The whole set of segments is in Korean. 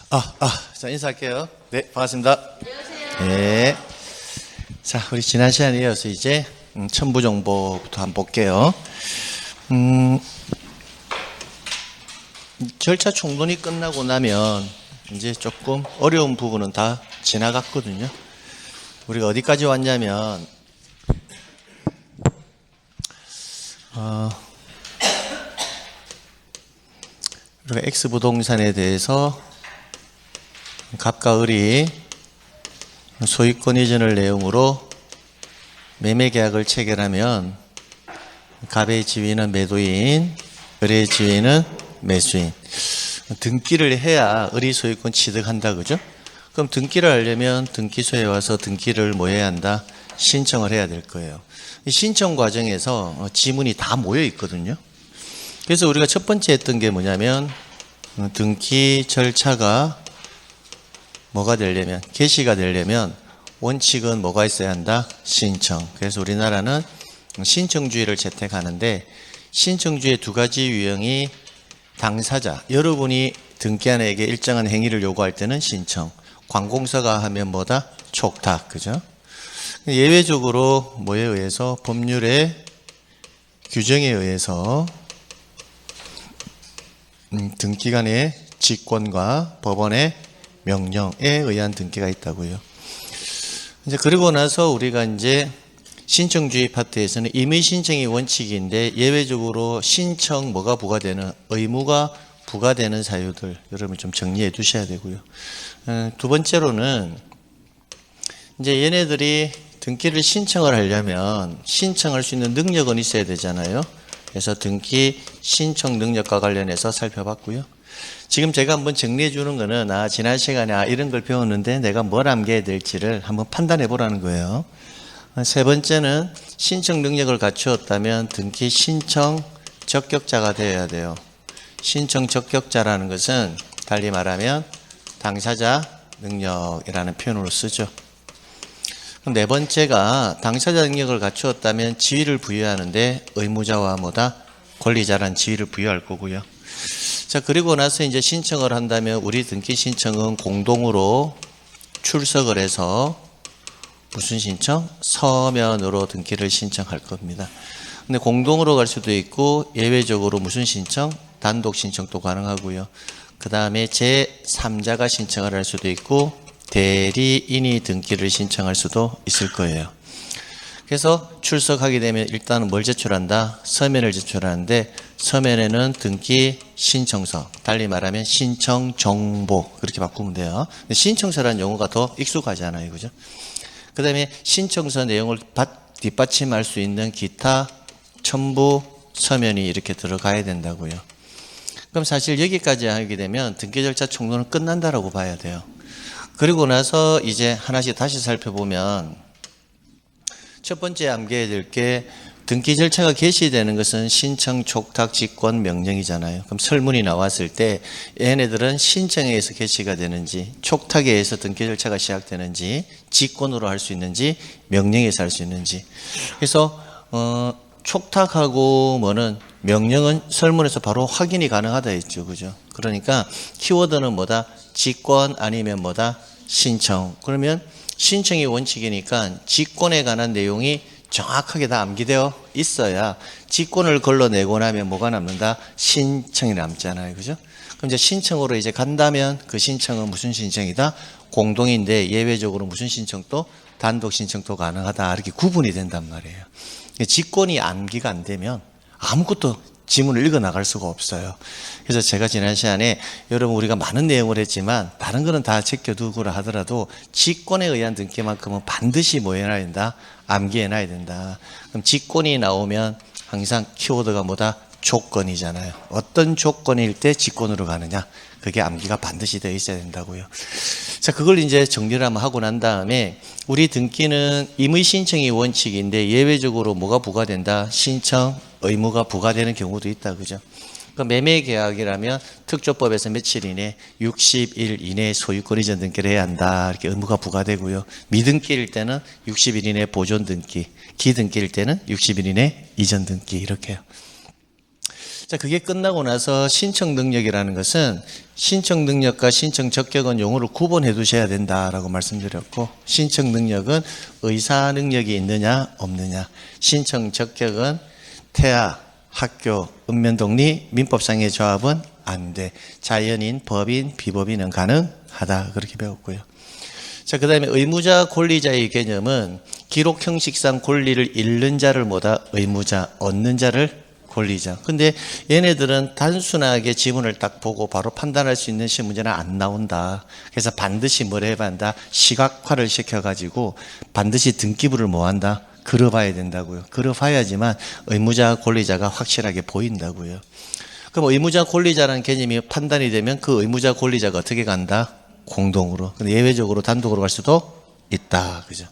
자, 인사할게요. 네, 반갑습니다. 네. 자, 우리 지난 시간에 이어서 이제 첨부 정보부터 한번 볼게요. 절차 총론이 끝나고 나면 이제 조금 어려운 부분은 다 지나갔거든요. 우리가 어디까지 왔냐면, 우리가 X 부동산에 대해서 갑과 을이 소유권 이전을 내용으로 매매 계약을 체결하면 갑의 지위는 매도인, 을의 지위는 매수인. 등기를 해야 을이 소유권 취득한다, 그죠? 그럼 등기를 하려면 등기소에 와서 등기를 뭐 해야 한다? 신청을 해야 될 거예요. 이 신청 과정에서 지문이 다 모여 있거든요. 그래서 우리가 첫 번째 했던 게 뭐냐면 등기 절차가 뭐가 되려면, 개시가 되려면 원칙은 뭐가 있어야 한다? 신청. 그래서 우리나라는 신청주의를 채택하는데, 신청주의 두 가지 유형이 당사자, 여러분이 등기한에게 일정한 행위를 요구할 때는 신청, 관공서가 하면 뭐다? 촉탁, 그죠? 예외적으로 뭐에 의해서, 법률의 규정에 의해서 등기관의 직권과 법원의 명령에 의한 등기가 있다고요. 이제 그러고 나서 우리가 이제 신청주의 파트에서는 임의 신청이 원칙인데, 예외적으로 신청 뭐가 부과되는, 의무가 부과되는 사유들 여러분 좀 정리해 두셔야 되고요. 두 번째로는 이제 얘네들이 등기를 신청을 하려면 신청할 수 있는 능력은 있어야 되잖아요. 그래서 등기 신청 능력과 관련해서 살펴봤고요. 지금 제가 한번 정리해 주는 거는 지난 시간에 이런 걸 배웠는데 내가 뭘 암기해야 될지를 한번 판단해 보라는 거예요. 세 번째는 신청 능력을 갖추었다면 등기 신청 적격자가 되어야 돼요. 신청 적격자라는 것은 달리 말하면 당사자 능력이라는 표현으로 쓰죠. 그럼 네 번째가 당사자 능력을 갖추었다면 지위를 부여하는데 의무자와 뭐다? 권리자란 지위를 부여할 거고요. 자, 그리고 나서 이제 신청을 한다면 우리 등기 신청은 공동으로 출석을 해서 무슨 신청? 서면으로 등기를 신청할 겁니다. 근데 공동으로 갈 수도 있고 예외적으로 무슨 신청? 단독 신청도 가능하고요. 그 다음에 제3자가 신청을 할 수도 있고 대리인이 등기를 신청할 수도 있을 거예요. 그래서 출석하게 되면 일단은 뭘 제출한다? 서면을 제출하는데, 서면에는 등기 신청서, 달리 말하면 신청 정보, 그렇게 바꾸면 돼요. 근데 신청서라는 용어가 더 익숙하잖아요, 그죠? 그 다음에 신청서 내용을 뒷받침할 수 있는 기타 첨부 서면이 이렇게 들어가야 된다고요. 그럼 사실 여기까지 하게 되면 등기 절차 총론은 끝난다라고 봐야 돼요. 그리고 나서 이제 하나씩 다시 살펴보면, 첫 번째 암기해야 될 게, 등기 절차가 개시되는 것은 신청, 촉탁, 직권, 명령이잖아요. 그럼 설문이 나왔을 때 얘네들은 신청에 의해서 개시가 되는지, 촉탁에 의해서 등기 절차가 시작되는지, 직권으로 할 수 있는지, 명령에서 할 수 있는지. 그래서 촉탁하고 뭐는, 명령은 설문에서 바로 확인이 가능하다 했죠, 그죠? 그러니까 키워드는 뭐다? 직권 아니면 뭐다? 신청. 그러면 신청이 원칙이니까 직권에 관한 내용이 정확하게 다 암기되어 있어야, 직권을 걸러내고 나면 뭐가 남는다? 신청이 남잖아요, 그죠? 그럼 이제 신청으로 이제 간다면 그 신청은 무슨 신청이다? 공동인데 예외적으로 무슨 신청도? 단독 신청도 가능하다, 이렇게 구분이 된단 말이에요. 직권이 암기가 안 되면 아무것도 지문을 읽어 나갈 수가 없어요. 그래서 제가 지난 시간에 여러분 우리가 많은 내용을 했지만 다른 거는 다 제껴두고라 하더라도 직권에 의한 등기만큼은 반드시 뭐 해놔야 된다? 암기해놔야 된다. 그럼 직권이 나오면 항상 키워드가 뭐다? 조건이잖아요. 어떤 조건일 때 직권으로 가느냐? 그게 암기가 반드시 되어 있어야 된다고요. 자, 그걸 이제 정리를 한번 하고 난 다음에, 우리 등기는 임의 신청이 원칙인데 예외적으로 뭐가 부과된다? 신청, 의무가 부과되는 경우도 있다, 그죠? 그 매매 계약이라면 특조법에서 며칠 이내, 60일 이내에 소유권 이전 등기를 해야 한다, 이렇게 의무가 부과되고요. 미등기일 때는 60일 이내 보존 등기, 기등기일 때는 60일 이내 이전 등기, 이렇게요. 자, 그게 끝나고 나서 신청 능력이라는 것은 신청 능력과 신청 적격은 용어를 구분해 두셔야 된다라고 말씀드렸고, 신청 능력은 의사 능력이 있느냐 없느냐, 신청 적격은 태아, 학교, 읍면독립, 민법상의 조합은 안 돼, 자연인, 법인, 비법인은 가능하다, 그렇게 배웠고요. 자, 그 다음에 의무자, 권리자의 개념은 기록 형식상 권리를 잃는 자를 뭐다? 의무자, 얻는 자를 권리자. 근데 얘네들은 단순하게 지문을 딱 보고 바로 판단할 수 있는 시험 문제는 안 나온다. 그래서 반드시 뭘 해봐야 한다? 시각화를 시켜가지고 반드시 등기부를 뭐 한다? 그려봐야 된다고요. 그려봐야지만 의무자, 권리자가 확실하게 보인다고요. 그럼 의무자, 권리자라는 개념이 판단이 되면 그 의무자, 권리자가 어떻게 간다? 공동으로. 근데 예외적으로 단독으로 갈 수도 있다. 그죠?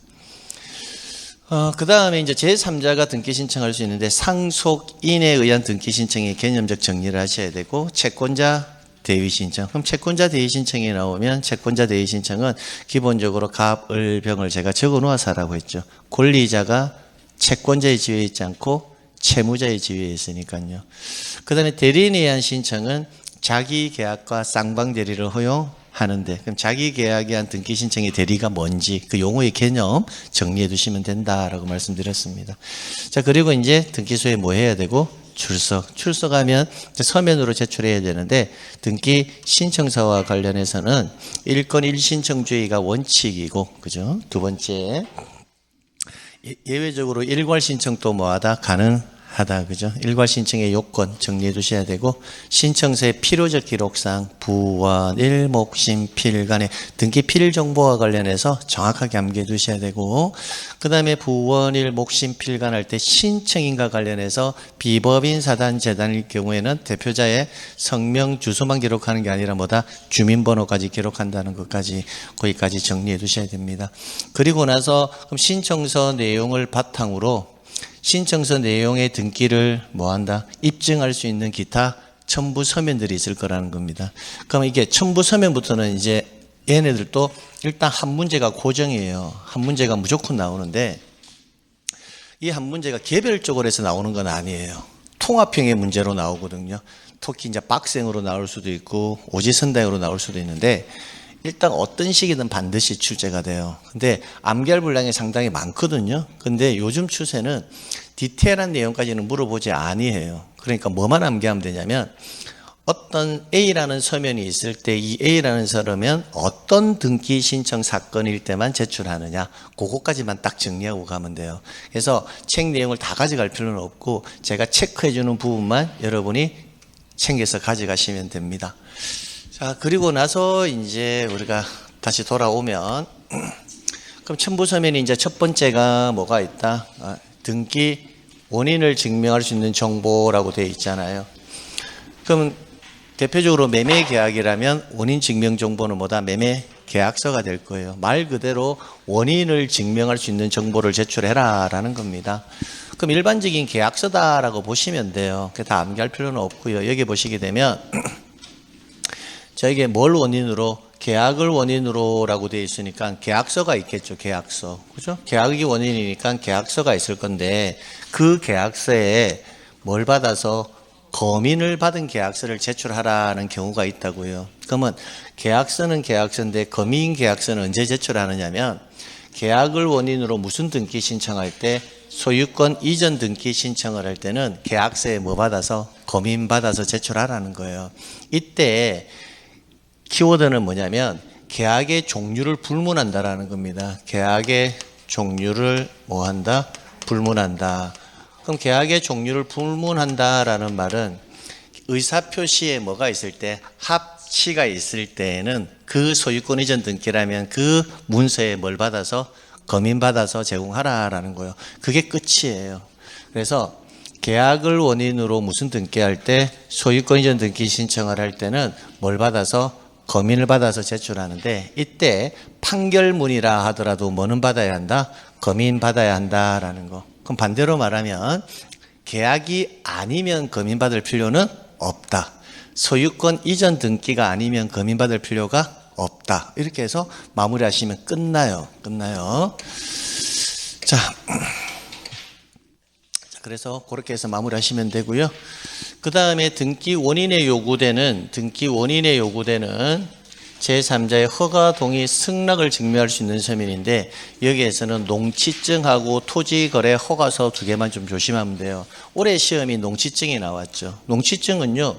그 다음에 이제 제3자가 등기 신청할 수 있는데 상속인에 의한 등기 신청의 개념적 정리를 하셔야 되고, 채권자 대위 신청. 그럼 채권자 대위 신청이 나오면 채권자 대위 신청은 기본적으로 갑, 을, 병을 제가 적어 놓아서 하라고 했죠. 권리자가 채권자의 지위에 있지 않고 채무자의 지위에 있으니까요. 그 다음에 대리인에 의한 신청은 자기 계약과 쌍방 대리를 허용하는데, 그럼 자기 계약에 의한 등기 신청의 대리가 뭔지 그 용어의 개념 정리해 두시면 된다라고 말씀드렸습니다. 자, 그리고 이제 등기소에 뭐 해야 되고? 출석하면 서면으로 제출해야 되는데, 등기 신청서와 관련해서는 1건 1신청주의가 원칙이고, 그죠? 두 번째, 예외적으로 일괄 신청도 뭐하다? 가능하다. 그죠? 일괄 신청의 요건 정리해 두셔야 되고, 신청서의 필요적 기록상 부원, 목심, 필 간의 등기 필 정보와 관련해서 정확하게 암기해 두셔야 되고, 그 다음에 부원, 목심, 필 간 할 때 신청인과 관련해서 비법인 사단 재단일 경우에는 대표자의 성명, 주소만 기록하는 게 아니라 뭐다? 주민번호까지 기록한다는 것까지 거기까지 정리해 두셔야 됩니다. 그리고 나서 그럼 신청서 내용을 바탕으로 신청서 내용의 등기를 뭐한다? 입증할 수 있는 기타 첨부 서면들이 있을 거라는 겁니다. 그럼 이게 첨부 서면부터는 이제 얘네들도 일단 한 문제가 고정이에요. 한 문제가 무조건 나오는데, 이 한 문제가 개별적으로 해서 나오는 건 아니에요. 통합형의 문제로 나오거든요. 특히 이제 빡생으로 나올 수도 있고 오지선다형으로 나올 수도 있는데, 일단 어떤 식이든 반드시 출제가 돼요. 근데 암기할 분량이 상당히 많거든요. 근데 요즘 추세는 디테일한 내용까지는 물어보지 아니해요. 그러니까 뭐만 암기하면 되냐면, 어떤 A라는 서면이 있을 때 이 A라는 서면 어떤 등기 신청 사건일 때만 제출하느냐, 그거까지만 딱 정리하고 가면 돼요. 그래서 책 내용을 다 가져갈 필요는 없고 제가 체크해 주는 부분만 여러분이 챙겨서 가져가시면 됩니다. 자, 그리고 나서 이제 우리가 다시 돌아오면, 그럼 첨부서면이 이제 첫 번째가 뭐가 있다? 등기 원인을 증명할 수 있는 정보라고 되어 있잖아요. 그럼 대표적으로 매매 계약이라면 원인 증명 정보는 뭐다? 매매 계약서가 될 거예요. 말 그대로 원인을 증명할 수 있는 정보를 제출해라 라는 겁니다. 그럼 일반적인 계약서다라고 보시면 돼요. 다 암기할 필요는 없고요. 여기 보시게 되면 저에게 뭘 원인으로, 계약을 원인으로 라고 되어 있으니까 계약서가 있겠죠. 계약서. 그죠? 계약이 원인이니까 계약서가 있을 건데, 그 계약서에 뭘 받아서 검인을 받은 계약서를 제출하라는 경우가 있다고요. 그러면 계약서는 계약서인데 검인 계약서는 언제 제출하느냐면, 계약을 원인으로 무슨 등기 신청할 때, 소유권 이전 등기 신청을 할 때는 계약서에 뭐 받아서? 검인 받아서 제출하라는 거예요. 이때 키워드는 뭐냐면 계약의 종류를 불문한다라는 겁니다. 계약의 종류를 뭐 한다? 불문한다. 그럼 계약의 종류를 불문한다라는 말은 의사표시에 뭐가 있을 때, 합치가 있을 때에는 그 소유권 이전 등기라면 그 문서에 뭘 받아서? 검인 받아서 제공하라라는 거예요. 그게 끝이에요. 그래서 계약을 원인으로 무슨 등기할 때, 소유권 이전 등기 신청을 할 때는 뭘 받아서? 검인을 받아서 제출하는데, 이때 판결문이라 하더라도 뭐는 받아야 한다? 검인 받아야 한다라는 거. 그럼 반대로 말하면 계약이 아니면 검인 받을 필요는 없다. 소유권 이전 등기가 아니면 검인 받을 필요가 없다. 이렇게 해서 마무리하시면 끝나요. 그래서 그렇게 해서 마무리하시면 되고요. 그 다음에 등기 원인에 요구되는 제3자의 허가 동의 승낙을 증명할 수 있는 서면인데 여기에서는 농취증하고 토지거래 허가서 두 개만 좀 조심하면 돼요. 올해 시험이 농취증이 나왔죠. 농취증은요,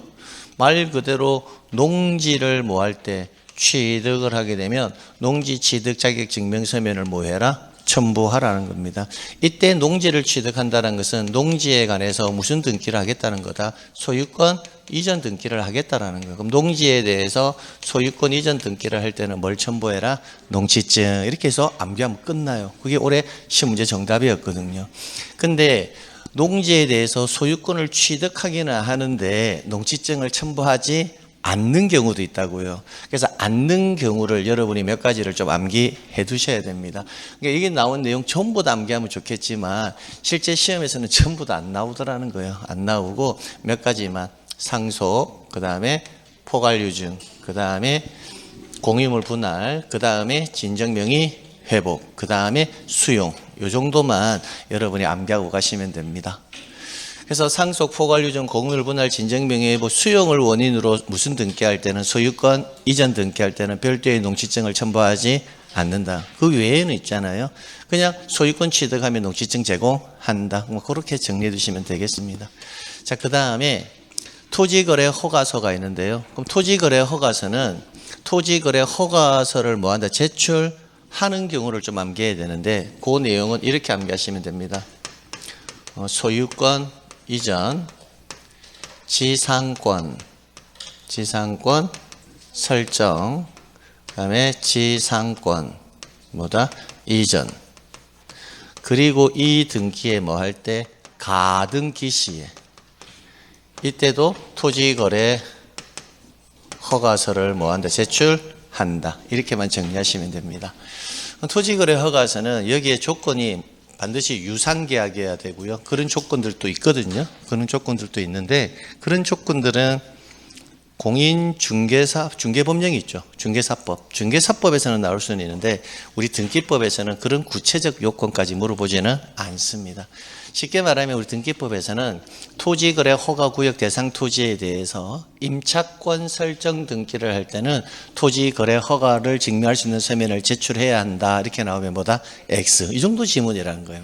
말 그대로 농지를 뭐 할 때 취득을 하게 되면 농지 취득 자격 증명 서면을 뭐 해라? 첨부하라는 겁니다. 이때 농지를 취득한다는 것은 농지에 관해서 무슨 등기를 하겠다는 거다? 소유권 이전 등기를 하겠다라는 거예요. 그럼 농지에 대해서 소유권 이전 등기를 할 때는 뭘 첨부해라? 농취증. 이렇게 해서 암기하면 끝나요. 그게 올해 시험 문제 정답이었거든요. 근데 농지에 대해서 소유권을 취득하기는 하는데 농취증을 첨부하지 않는 경우도 있다고요. 그래서 않는 경우를 여러분이 몇 가지를 좀 암기해 두셔야 됩니다. 그러니까 이게 나온 내용 전부 다 암기하면 좋겠지만 실제 시험에서는 전부 다 안 나오더라는 거예요. 안 나오고 몇 가지만 상속, 그 다음에 포괄유증, 그 다음에 공유물 분할, 그 다음에 진정명의 회복, 그 다음에 수용, 요 정도만 여러분이 암기하고 가시면 됩니다. 그래서 상속, 포괄유증, 공유물 분할, 진정명의회복, 수용을 원인으로 무슨 등기할 때는 소유권 이전 등기할 때는 별도의 농취증을 첨부하지 않는다. 그 외에는 있잖아요. 그냥 소유권 취득하면 농취증 제공한다. 뭐 그렇게 정리해 두시면 되겠습니다. 자, 그 다음에 토지거래 허가서가 있는데요. 그럼 토지거래 허가서는 토지거래 허가서를 뭐 한다? 제출하는 경우를 좀 암기해야 되는데 그 내용은 이렇게 암기하시면 됩니다. 소유권 이전, 지상권 설정, 그 다음에 지상권 뭐다? 이전. 그리고 이 등기에 뭐 할 때? 가등기 시에 이때도 토지거래 허가서를 뭐 한다? 제출한다. 이렇게만 정리하시면 됩니다. 토지거래 허가서는 여기에 조건이 반드시 유상계약이어야 되고요. 그런 조건들도 있거든요. 그런 조건들도 있는데 그런 조건들은 중개법령이 있죠. 중개사법에서는 나올 수는 있는데 우리 등기법에서는 그런 구체적 요건까지 물어보지는 않습니다. 쉽게 말하면 우리 등기법에서는 토지거래 허가구역 대상 토지에 대해서 임차권 설정 등기를 할 때는 토지거래 허가를 증명할 수 있는 서면을 제출해야 한다. 이렇게 나오면 뭐다? X. 이 정도 지문이라는 거예요.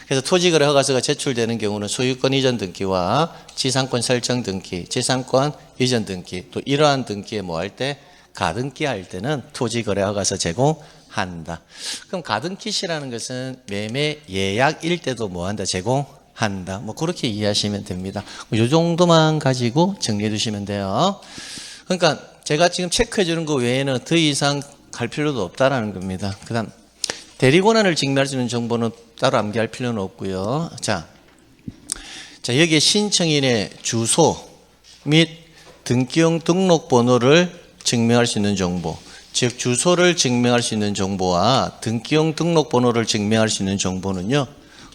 그래서 토지거래 허가서가 제출되는 경우는 소유권 이전 등기와 지상권 설정 등기, 지상권 이전 등기, 또 이러한 등기에 뭐 할 때? 가등기 할 때는 토지거래 허가서 제공한다. 그럼 가등기 시라는 것은 매매 예약일 때도 뭐 한다? 제공한다. 뭐 그렇게 이해하시면 됩니다. 이 정도만 가지고 정리해 두시면 돼요. 그러니까 제가 지금 체크해 주는 거 외에는 더 이상 갈 필요도 없다라는 겁니다. 그다음 대리권한을 증명할 수 있는 정보는 따로 암기할 필요는 없고요. 자, 여기에 신청인의 주소 및 등기용 등록번호를 증명할 수 있는 정보, 즉 주소를 증명할 수 있는 정보와 등기용 등록번호를 증명할 수 있는 정보는요,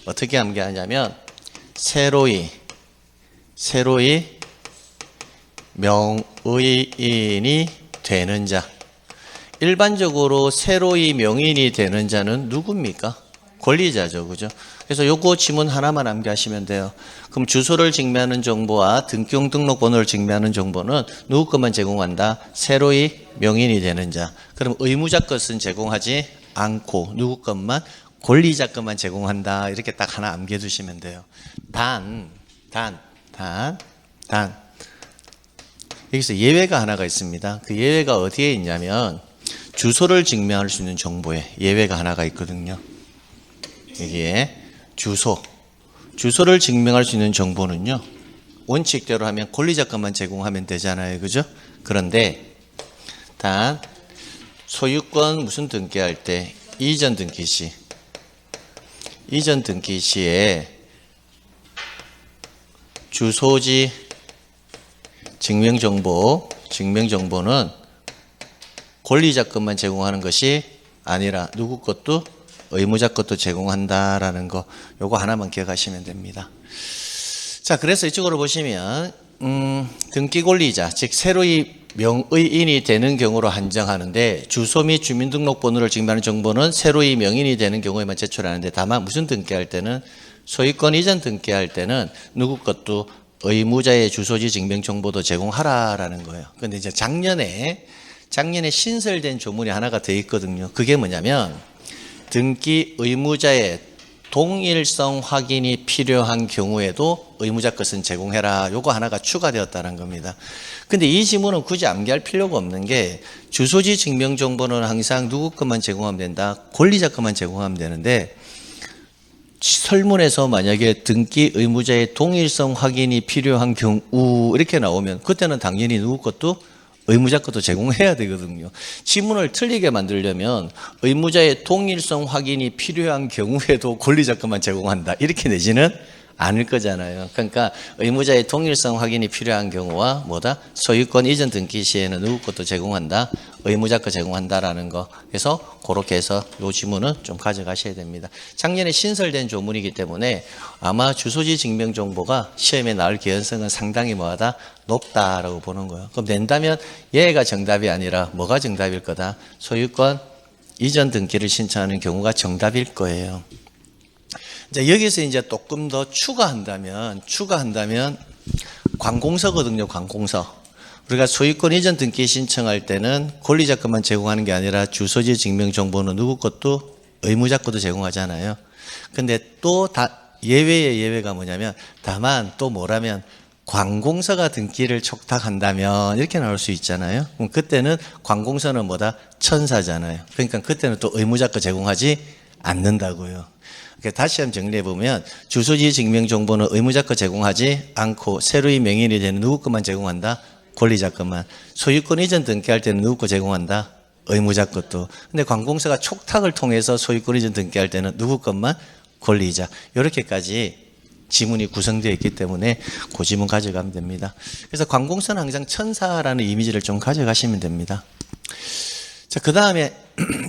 어떻게 암기하냐면 새로이 명의인이 되는 자. 일반적으로 새로이 명의인이 되는 자는 누굽니까? 권리자죠. 그죠? 그래서 요거 지문 하나만 암기하시면 돼요. 그럼 주소를 증명하는 정보와 등기용 등록번호를 증명하는 정보는 누구 것만 제공한다? 새로이 명의인이 되는 자. 그럼 의무자 것은 제공하지 않고 누구 것만? 권리자 것만 제공한다. 이렇게 딱 하나 암기해 두시면 돼요. 단. 여기서 예외가 하나가 있습니다. 그 예외가 어디에 있냐면 주소를 증명할 수 있는 정보에 예외가 하나가 있거든요. 여기에 주소를 증명할 수 있는 정보는요, 원칙대로 하면 권리자 것만 제공하면 되잖아요. 그죠? 그런데 단 소유권 무슨 등기할 때 이전 등기 시에 주소지 증명정보는 권리자 것만 제공하는 것이 아니라 누구 것도 의무자 것도 제공한다라는 거, 요거 하나만 기억하시면 됩니다. 자, 그래서 이쪽으로 보시면 등기 권리자, 즉 새로이 명의인이 되는 경우로 한정하는데 주소 및 주민등록번호를 증명하는 정보는 새로이 명의인이 되는 경우에만 제출하는데 다만 무슨 등기할 때는 소유권 이전 등기할 때는 누구 것도 의무자의 주소지 증명 정보도 제공하라라는 거예요. 근데 이제 작년에 신설된 조문이 하나가 더 있거든요. 그게 뭐냐면 등기 의무자의 동일성 확인이 필요한 경우에도 의무자 것은 제공해라. 요거 하나가 추가되었다는 겁니다. 근데 이 지문은 굳이 암기할 필요가 없는 게 주소지 증명 정보는 항상 누구 것만 제공하면 된다. 권리자 것만 제공하면 되는데 설문에서 만약에 등기 의무자의 동일성 확인이 필요한 경우 이렇게 나오면 그때는 당연히 누구 것도 의무자 것도 제공해야 되거든요. 지문을 틀리게 만들려면 의무자의 동일성 확인이 필요한 경우에도 권리자 것만 제공한다. 이렇게 내지는 않을 거잖아요. 그러니까 의무자의 동일성 확인이 필요한 경우와 뭐다? 소유권 이전 등기 시에는 누구 것도 제공한다. 의무자 거 제공한다라는 거. 그래서 그렇게 해서 요 지문은 좀 가져가셔야 됩니다. 작년에 신설된 조문이기 때문에 아마 주소지 증명 정보가 시험에 나올 개연성은 상당히 뭐하다? 높다라고 보는 거예요. 그럼 낸다면 얘가 정답이 아니라 뭐가 정답일 거다? 소유권 이전 등기를 신청하는 경우가 정답일 거예요. 이제 여기서 이제 조금 더 추가한다면 관공서거든요. 관공서. 우리가 소유권 이전 등기 신청할 때는 권리자 것만 제공하는 게 아니라 주소지 증명 정보는 누구 것도 의무자 것도 제공하잖아요. 근데 또 예외의 예외가 뭐냐면 다만 또 뭐라면 관공서가 등기를 촉탁한다면 이렇게 나올 수 있잖아요. 그럼 그때는 관공서는 뭐다? 천사잖아요. 그러니까 그때는 또 의무자 거 제공하지 않는다고요. 다시 한번 정리해보면 주소지 증명 정보는 의무자 거 제공하지 않고 새로이 명인이 되는 누구 것만 제공한다? 권리자 것만. 소유권 이전 등기할 때는 누구 거 제공한다? 의무자 것도. 근데 관공서가 촉탁을 통해서 소유권 이전 등기할 때는 누구 것만? 권리자. 이렇게까지 지문이 구성되어 있기 때문에 그 지문 가져가면 됩니다. 그래서 관공서는 항상 천사라는 이미지를 좀 가져가시면 됩니다. 자, 그 다음에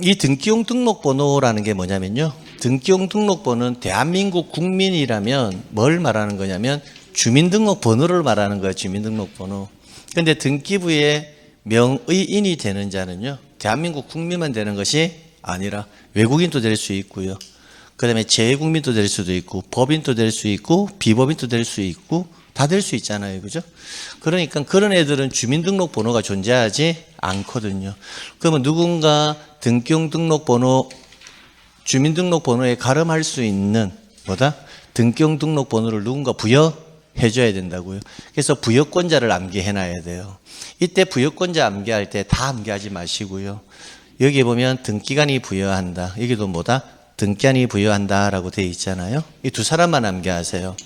이 등기용 등록번호라는 게 뭐냐면요. 등기용 등록번호는 대한민국 국민이라면 뭘 말하는 거냐면 주민등록번호를 말하는 거예요. 주민등록번호. 근데 등기부에 명의인이 되는 자는요. 대한민국 국민만 되는 것이 아니라 외국인도 될 수 있고요. 그 다음에 재외국민도 될 수도 있고 법인도 될 수 있고 비법인도 될 수 있고 다 될 수 있잖아요. 그죠? 그러니까 그런 애들은 주민등록번호가 존재하지 않거든요. 그러면 누군가 등기용 등록번호, 주민등록번호에 가름할 수 있는 뭐다? 등기용 등록번호를 누군가 부여해줘야 된다고요. 그래서 부여권자를 암기해놔야 돼요. 이때 부여권자 암기할 때 다 암기하지 마시고요. 여기 보면 등기관이 부여한다. 여기도 뭐다? 등기관이 부여한다라고 되어 있잖아요. 이 두 사람만 암기하세요.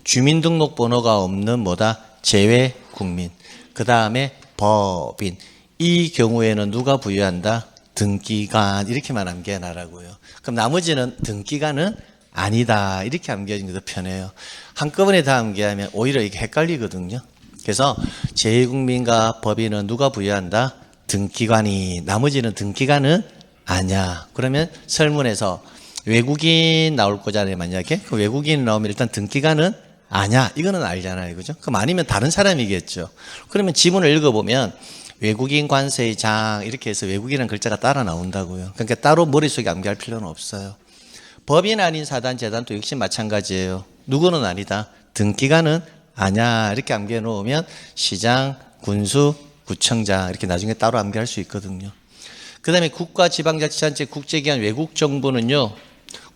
주민등록번호가 없는 뭐다? 재외국민. 그 다음에 법인. 이 경우에는 누가 부여한다? 등기관. 이렇게만 암기해놔라고요. 그럼 나머지는 등기관은 아니다. 이렇게 암기하는 게 더 편해요. 한꺼번에 다 암기하면 오히려 이게 헷갈리거든요. 그래서 재외국민과 법인은 누가 부여한다? 등기관이. 나머지는 등기관은 아니야. 그러면 설문에서 외국인 나올 거잖아요. 만약에 그 외국인 나오면 일단 등기관은 아니야. 이거는 알잖아요. 그죠? 그럼 아니면 다른 사람이겠죠. 그러면 지문을 읽어보면 외국인 관세장 이렇게 해서 외국인이라는 글자가 따라 나온다고요. 그러니까 따로 머릿속에 암기할 필요는 없어요. 법인 아닌 사단, 재단도 역시 마찬가지예요. 누구는 아니다. 등기관은 아니야. 이렇게 암기해 놓으면 시장, 군수, 구청장 이렇게 나중에 따로 암기할 수 있거든요. 그 다음에 국가지방자치단체 국제기관 외국정부는요.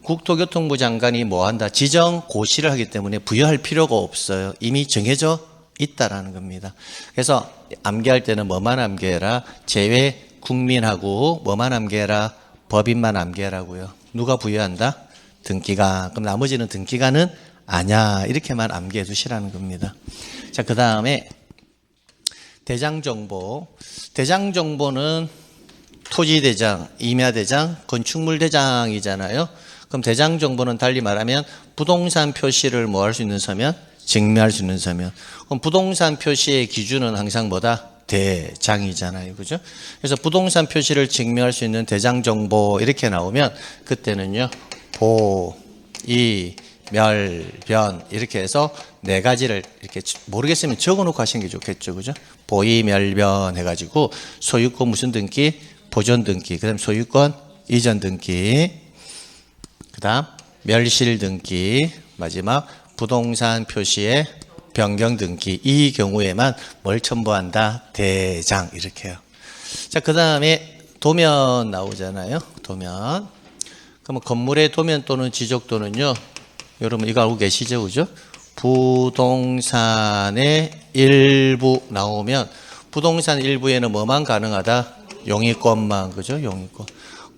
국토교통부 장관이 뭐한다? 지정 고시를 하기 때문에 부여할 필요가 없어요. 이미 정해져 있다라는 겁니다. 그래서 암기할 때는 뭐만 암기해라? 재외 국민하고 뭐만 암기해라? 법인만 암기하라고요. 누가 부여한다? 등기관. 그럼 나머지는 등기관은 아냐. 이렇게만 암기해 두시라는 겁니다. 자, 그 다음에 대장정보. 대장정보는 토지대장, 임야대장, 건축물대장이잖아요. 그럼 대장정보는 달리 말하면 부동산 표시를 뭐 할 수 있는 서면? 증명할 수 있는 서면. 그럼 부동산 표시의 기준은 항상 뭐다? 대장이잖아요. 그죠? 그래서 부동산 표시를 증명할 수 있는 대장정보 이렇게 나오면 그때는요. 보, 이, 멸, 변 이렇게 해서 네 가지를 이렇게 모르겠으면 적어놓고 하시는 게 좋겠죠. 그죠? 보이, 멸, 변 해가지고 소유권 무슨 등기? 보존 등기. 그 다음 소유권 이전 등기. 그 다음 멸실 등기. 마지막 부동산 표시의 변경 등기. 이 경우에만 뭘 첨부한다? 대장. 이렇게요. 자, 그 다음에 도면 나오잖아요. 도면. 그러면 건물의 도면 또는 지적도는요. 여러분 이거 알고 계시죠? 그죠? 부동산의 일부 나오면 부동산 일부에는 뭐만 가능하다? 용의권만. 그죠? 용의권.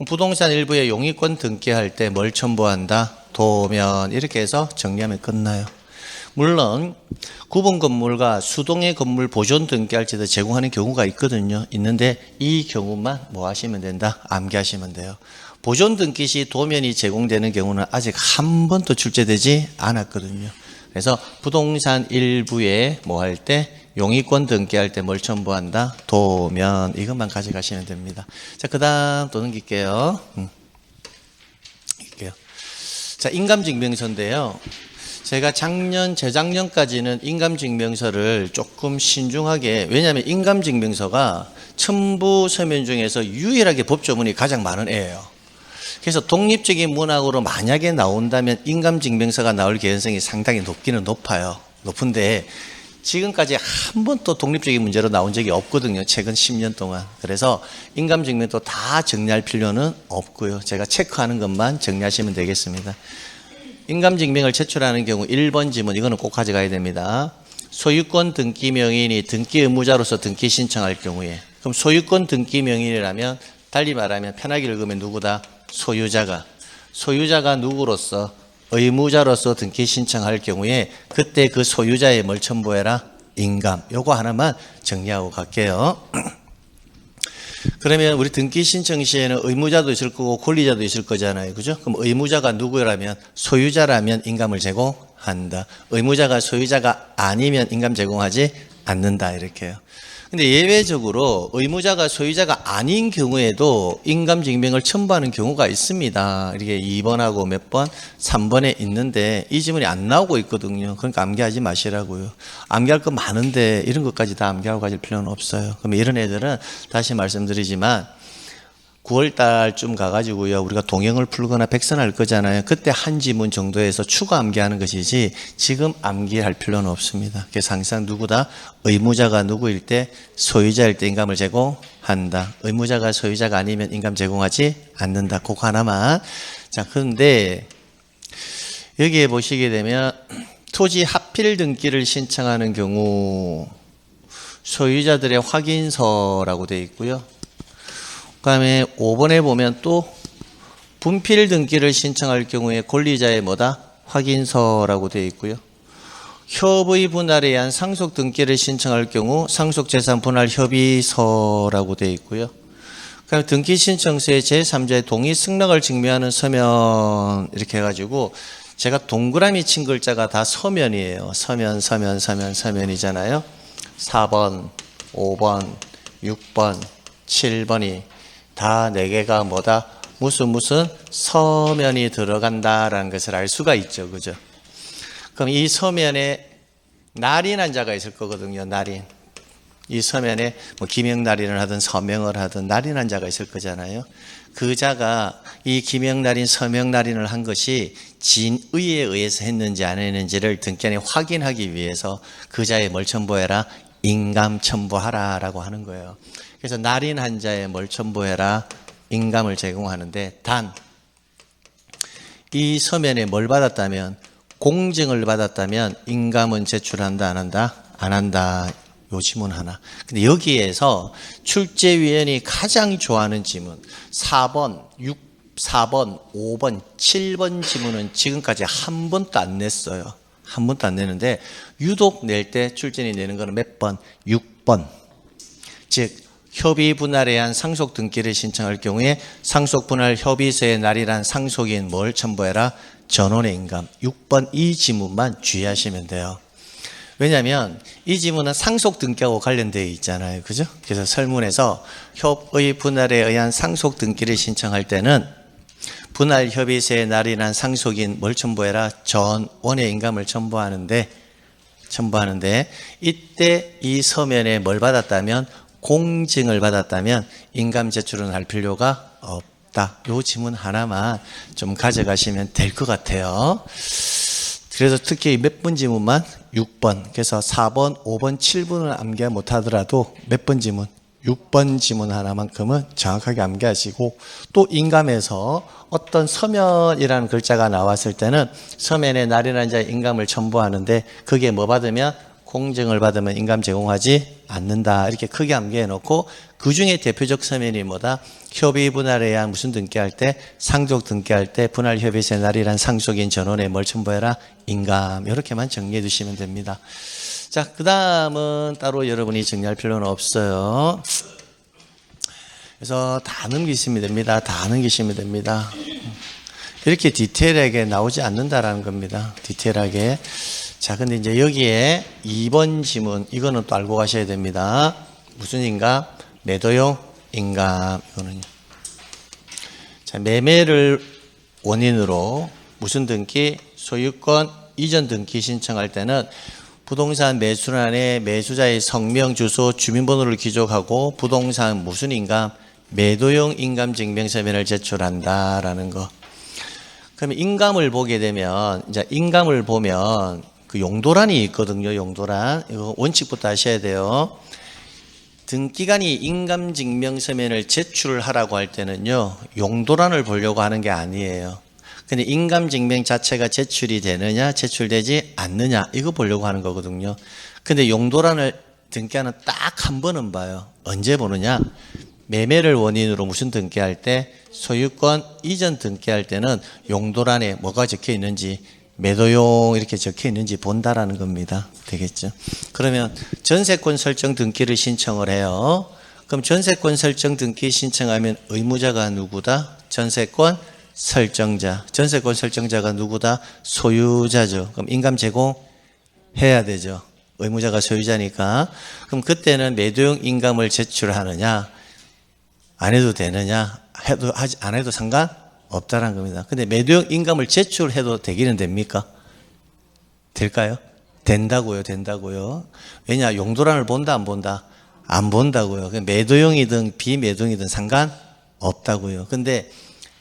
부동산 일부에 용의권 등기할 때 뭘 첨부한다? 도면. 이렇게 해서 정리하면 끝나요. 물론 구분 건물과 수동의 건물 보존 등기할 때도 제공하는 경우가 있거든요. 있는데 이 경우만 뭐 하시면 된다? 암기하시면 돼요. 보존 등기 시 도면이 제공되는 경우는 아직 한 번도 출제되지 않았거든요. 그래서 부동산 일부에 뭐 할 때 용의권 등기할 때 뭘 첨부한다? 도면. 이것만 가져가시면 됩니다. 자, 그 다음 또 넘길게요. 자, 인감증명서인데요. 제가 재작년까지는 인감증명서를 조금 신중하게, 왜냐하면 인감증명서가 첨부 서면 중에서 유일하게 법조문이 가장 많은 애예요. 그래서 독립적인 문학으로 만약에 나온다면 인감증명서가 나올 개연성이 상당히 높기는 높아요. 높은데 지금까지 한 번도 독립적인 문제로 나온 적이 없거든요. 최근 10년 동안. 그래서 인감증명도 다 정리할 필요는 없고요. 제가 체크하는 것만 정리하시면 되겠습니다. 인감증명을 제출하는 경우 1번 지문, 이거는 꼭 가져가야 됩니다. 소유권 등기 명의인이 등기 의무자로서 등기 신청할 경우에, 그럼 소유권 등기 명의인이라면 달리 말하면 편하게 읽으면 누구다? 소유자가 누구로서? 의무자로서 등기 신청할 경우에 그때 그 소유자의 뭘 첨부해라? 인감. 요거 하나만 정리하고 갈게요. 그러면 우리 등기 신청 시에는 의무자도 있을 거고 권리자도 있을 거잖아요. 그죠? 그럼 의무자가 누구라면? 소유자라면 인감을 제공한다. 의무자가 소유자가 아니면 인감 제공하지 않는다. 이렇게요. 근데 예외적으로 의무자가 소유자가 아닌 경우에도 인감증명을 첨부하는 경우가 있습니다. 이렇게 2번하고 몇 번? 3번에 있는데 이 지문이 안 나오고 있거든요. 그러니까 암기하지 마시라고요. 암기할 거 많은데 이런 것까지 다 암기하고 가실 필요는 없어요. 그럼 이런 애들은 다시 말씀드리지만 9월 달쯤 가가지고요. 우리가 동영을 풀거나 백선할 거잖아요. 그때 한 지문 정도에서 추가 암기하는 것이지 지금 암기할 필요는 없습니다. 그래서 항상 누구다? 의무자가 누구일 때? 소유자일 때 인감을 제공한다. 의무자가 소유자가 아니면 인감 제공하지 않는다. 그거 하나만. 자, 그런데 여기에 보시게 되면 토지 합필 등기를 신청하는 경우 소유자들의 확인서라고 되어 있고요. 그 다음에 5번에 보면 또 분필 등기를 신청할 경우에 권리자의 뭐다? 확인서라고 되어 있고요. 협의 분할에 의한 상속 등기를 신청할 경우 상속재산 분할 협의서라고 되어 있고요. 그 다음에 등기 신청서에 제3자의 동의 승낙을 증명하는 서면 이렇게 해가지고 제가 동그라미 친 글자가 다 서면이에요. 서면이잖아요. 4번, 5번, 6번, 7번이 다 4개가 뭐다? 무슨 서면이 들어간다라는 것을 알 수가 있죠. 그죠? 그럼 이 서면에 날인한 자가 있을 거거든요. 날인. 이 서면에 뭐 기명날인을 하든 서명을 하든 날인한 자가 있을 거잖아요. 그 자가 이 기명날인, 서명날인을 한 것이 진의에 의해서 했는지 안 했는지를 등기한에 확인하기 위해서 그 자의 뭘 첨부해라? 인감 첨부하라라고 하는 거예요. 그래서 날인한 자의 뭘 첨부해라? 인감을 제공하는데 단 이 서면에 뭘 받았다면 공증을 받았다면 인감은 제출한다 안 한다? 안 한다. 요 지문 하나. 근데 여기에서 출제위원이 가장 좋아하는 지문 4번, 5번, 7번 지문은 지금까지 한 번도 안 냈어요. 한 번도 안 내는데 유독 낼 때 출제인이 내는 거는 몇 번? 6번. 즉 협의 분할에 의한 상속 등기를 신청할 경우에 상속 분할 협의서의 날이란 상속인 뭘 첨부해라? 전원의 인감. 6번 이 지문만 주의하시면 돼요. 왜냐하면 이 지문은 상속 등기하고 관련되어 있잖아요. 그죠? 그래서 설문에서 협의 분할에 의한 상속 등기를 신청할 때는 분할 협의서의 날이란 상속인 뭘 첨부해라? 전원의 인감을 첨부하는데 이때 이 서면에 뭘 받았다면 공증을 받았다면 인감 제출은 할 필요가 없다. 요 지문 하나만 좀 가져가시면 될 것 같아요. 그래서 특히 몇 번 지문만 6번. 그래서 4번, 5번, 7번을 암기 못하더라도 몇 번 지문? 6번 지문 하나만큼은 정확하게 암기하시고, 또 인감에서 어떤 서면이라는 글자가 나왔을 때는 서면에 날이라는 자의 인감을 첨부하는데, 그게 뭐 받으면 공증을 받으면 인감 제공하지 않는다. 이렇게 크게 암기해 놓고, 그 중에 대표적 서면이 뭐다? 협의 분할에 의한 무슨 등기할 때, 상속 등기할 때 분할 협의세 날이란 상속인 전원에 뭘 첨부해라? 인감. 이렇게만 정리해 두시면 됩니다. 자, 그 다음은 따로 여러분이 정리할 필요는 없어요. 그래서 다 넘기시면 됩니다. 다 넘기시면 됩니다. 이렇게 디테일하게 나오지 않는다라는 겁니다. 디테일하게. 자, 근데 이제 여기에 2번 지문, 이거는 또 알고 가셔야 됩니다. 무슨 인감? 매도용 인감. 이거는요. 자, 매매를 원인으로 무슨 등기? 소유권 이전 등기 신청할 때는 부동산 매수란에 매수자의 성명, 주소, 주민번호를 기록하고 부동산 무슨 인감? 매도용 인감 증명서면을 제출한다라는 거. 그러면 인감을 보게 되면, 이제 인감을 보면 그 용도란이 있거든요. 용도란. 이거 원칙부터 아셔야 돼요. 등기관이 인감 증명서면을 제출하라고 할 때는요, 용도란을 보려고 하는 게 아니에요. 근데 인감증명 자체가 제출이 되느냐, 제출되지 않느냐, 이거 보려고 하는 거거든요. 근데 용도란을 등기하는 딱 한 번은 봐요. 언제 보느냐? 매매를 원인으로 무슨 등기할 때, 소유권 이전 등기할 때는 용도란에 뭐가 적혀 있는지, 매도용 이렇게 적혀 있는지 본다라는 겁니다. 되겠죠? 그러면 전세권 설정 등기를 신청을 해요. 그럼 전세권 설정 등기 신청하면 의무자가 누구다? 전세권 설정자. 전세권 설정자가 누구다? 소유자죠. 그럼 인감 제공해야 되죠. 의무자가 소유자니까. 그럼 그때는 매도용 인감을 제출하느냐, 안 해도 되느냐, 안 해도 상관없다는 겁니다. 근데 매도용 인감을 제출해도 되기는 됩니까? 될까요? 된다고요, 된다고요. 왜냐, 용도란을 본다, 안 본다? 안 본다고요. 매도용이든 비매도용이든 상관없다고요. 근데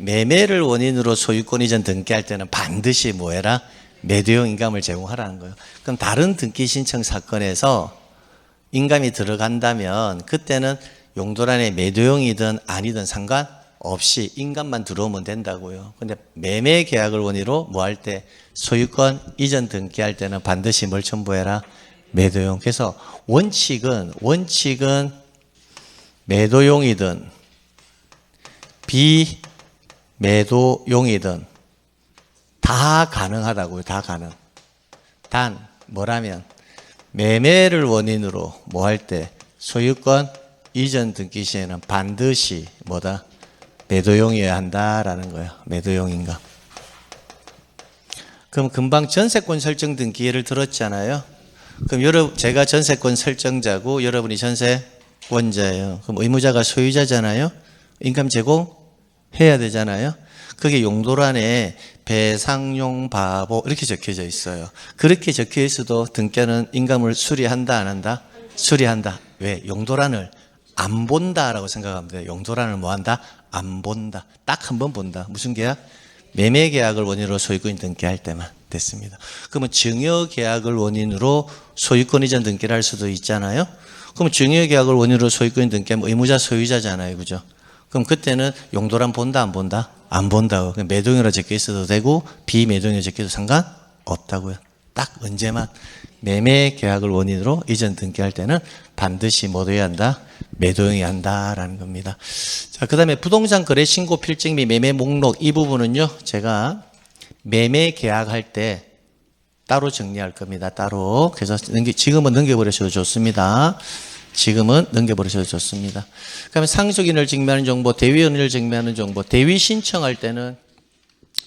매매를 원인으로 소유권 이전 등기할 때는 반드시 뭐 해라? 매도용 인감을 제공하라는 거예요. 그럼 다른 등기 신청 사건에서 인감이 들어간다면 그때는 용도란에 매도용이든 아니든 상관없이 인감만 들어오면 된다고요. 근데 매매 계약을 원인으로 뭐 할 때? 소유권 이전 등기할 때는 반드시 뭘 첨부해라? 매도용. 그래서 원칙은 매도용이든 비매도용이든 다 가능하다고요. 다 가능. 단 뭐라면 매매를 원인으로 뭐 할 때? 소유권 이전 등기 시에는 반드시 뭐다? 매도용이어야 한다라는 거예요. 매도용인가? 그럼 금방 전세권 설정 등기 예를 들었잖아요. 그럼 제가 전세권 설정자고 여러분이 전세권자예요. 그럼 의무자가 소유자잖아요. 인감 제공해야 되잖아요. 그게 용도란에 배상용 바보 이렇게 적혀져 있어요. 그렇게 적혀 있어도 등기하는 인감을 수리한다, 안 한다? 수리한다. 왜? 용도란을 안 본다라고 생각하면 돼요. 용도란을 뭐 한다? 안 본다. 딱 한 번 본다. 무슨 계약? 매매 계약을 원인으로 소유권 등기할 때만 됐습니다. 그러면 증여 계약을 원인으로 소유권 이전 등기를 할 수도 있잖아요. 그럼 증여 계약을 원인으로 소유권 등기하면 의무자 소유자잖아요. 그죠? 그럼 그때는 용도란 본다, 안 본다? 안 본다고. 매도용이라 적혀 있어도 되고 비매도용이라 적혀 있어도 상관없다고요. 딱 언제만 매매 계약을 원인으로 이전 등기할 때는 반드시 뭐도 해야 한다? 매도용이 한다라는 겁니다. 자, 그 다음에 부동산 거래 신고 필증 및 매매 목록 이 부분은요, 제가 매매 계약할 때 따로 정리할 겁니다. 따로. 그래서 지금은 넘겨버리셔도 좋습니다. 지금은 넘겨버리셔도 좋습니다. 그다음에 상속인을 증명하는 정보, 대위원을 증명하는 정보. 대위 신청할 때는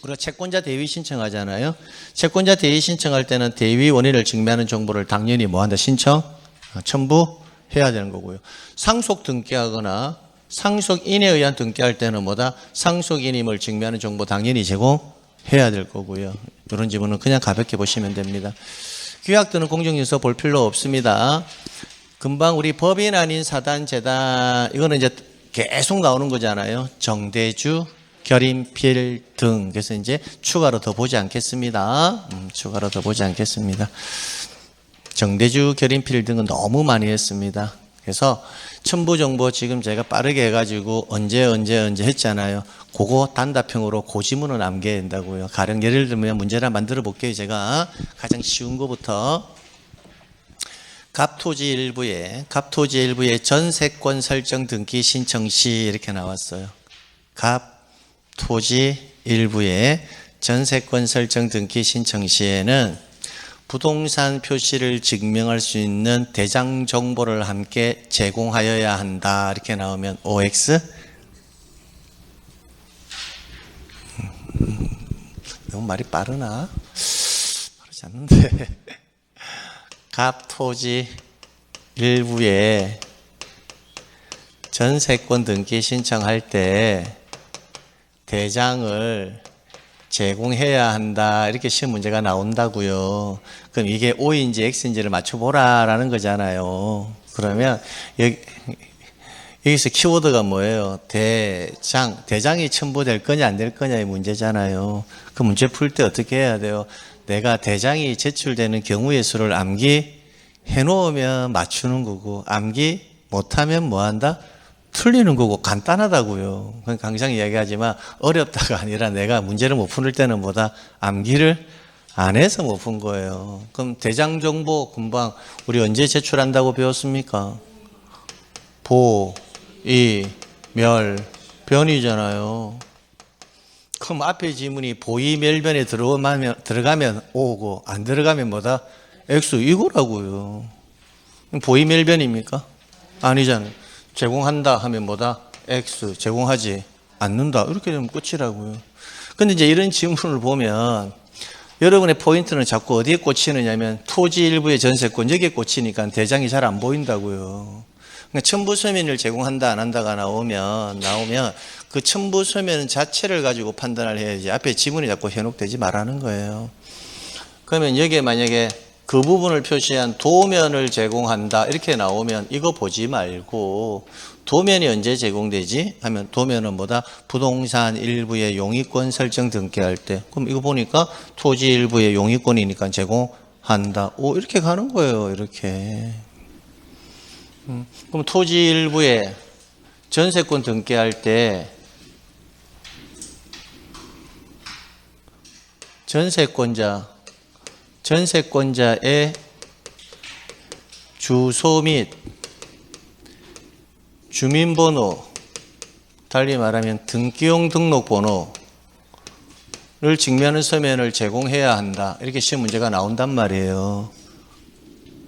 우리가 채권자 대위 신청하잖아요. 채권자 대위 신청할 때는 대위 원인을 증명하는 정보를 당연히 뭐 한다? 첨부해야 되는 거고요. 상속 등기하거나 상속인에 의한 등기할 때는 뭐다? 상속인임을 증명하는 정보 당연히 제공해야 될 거고요. 이런 지문은 그냥 가볍게 보시면 됩니다. 규약들은 공정유서 볼 필요 없습니다. 금방 우리 법인 아닌 사단, 재단, 이거는 이제 계속 나오는 거잖아요. 정대주, 결인필 등. 그래서 이제 추가로 더 보지 않겠습니다. 추가로 더 보지 않겠습니다. 정대주, 결인필 등은 너무 많이 했습니다. 그래서 첨부정보 지금 제가 빠르게 해가지고 언제 했잖아요. 그거 단답형으로 그 지문을 암기해야 된다고요. 가령 예를 들면 문제를 만들어 볼게요. 제가 가장 쉬운 거부터. 갑토지 일부에 전세권 설정 등기 신청 시 이렇게 나왔어요. 갑토지 일부에 전세권 설정 등기 신청 시에는 부동산 표시를 증명할 수 있는 대장 정보를 함께 제공하여야 한다. 이렇게 나오면 OX. 너무 말이 빠르나? 빠르지 않는데. 갑토지 일부에 전세권 등기 신청할 때 대장을 제공해야 한다. 이렇게 시험 문제가 나온다고요. 그럼 이게 O인지 X인지를 맞춰보라라는 거잖아요. 그러면 여기서 키워드가 뭐예요? 대장이 첨부될 거냐 안 될 거냐의 문제잖아요. 그 문제 풀 때 어떻게 해야 돼요? 내가 대장이 제출되는 경우의 수를 암기해 놓으면 맞추는 거고, 암기 못하면 뭐 한다? 틀리는 거고. 간단하다고요. 항상 이야기하지만 어렵다가 아니라 내가 문제를 못 풀 때는 뭐다? 암기를 안 해서 못 푼 거예요. 그럼 대장 정보 금방 우리 언제 제출한다고 배웠습니까? 보, 이, 멸, 변이잖아요. 그럼 앞에 지문이 보이멸변에 들어가면 O고 안 들어가면 뭐다? X. 이거라고요. 보이멸변입니까? 아니잖아요. 제공한다 하면 뭐다? X. 제공하지 않는다. 이렇게 되면 끝이라고요. 근데 이제 이런 지문을 보면 여러분의 포인트는 자꾸 어디에 꽂히느냐면 토지 일부의 전세권 여기에 꽂히니까 대장이 잘 안 보인다고요. 그러니까 첨부 서면을 제공한다 안 한다가 나오면 그 첨부 서면 자체를 가지고 판단을 해야지 앞에 지문이 자꾸 현혹되지 말라는 거예요. 그러면 여기에 만약에 그 부분을 표시한 도면을 제공한다 이렇게 나오면 이거 보지 말고 도면이 언제 제공되지? 하면 도면은 뭐다? 부동산 일부의 용의권 설정 등기할 때. 그럼 이거 보니까 토지 일부의 용의권이니까 제공한다. 오, 이렇게 가는 거예요. 이렇게. 그럼 토지 일부에 전세권 등기할 때 전세권자의 주소 및 주민번호, 달리 말하면 등기용 등록번호를 증명하는 서면을 제공해야 한다. 이렇게 시험 문제가 나온단 말이에요.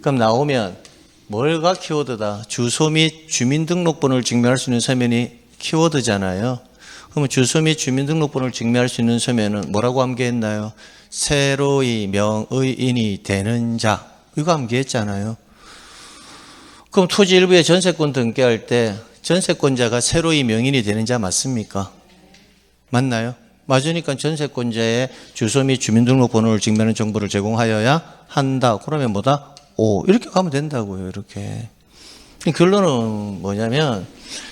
그럼 나오면 뭘가 키워드다? 주소 및 주민등록번호를 증명할 수 있는 서면이 키워드잖아요. 그러면 주소 및 주민등록번호를 증명할 수 있는 서면은 뭐라고 암기했나요? 새로이 명의인이 되는 자. 이거 암기했잖아요. 그럼 토지 일부에 전세권 등기할 때 전세권자가 새로이 명인이 되는 자 맞습니까? 맞나요? 맞으니까 전세권자의 주소 및 주민등록번호를 증명하는 정보를 제공하여야 한다. 그러면 뭐다? 오, 이렇게 가면 된다고요. 이렇게. 결론은 뭐냐면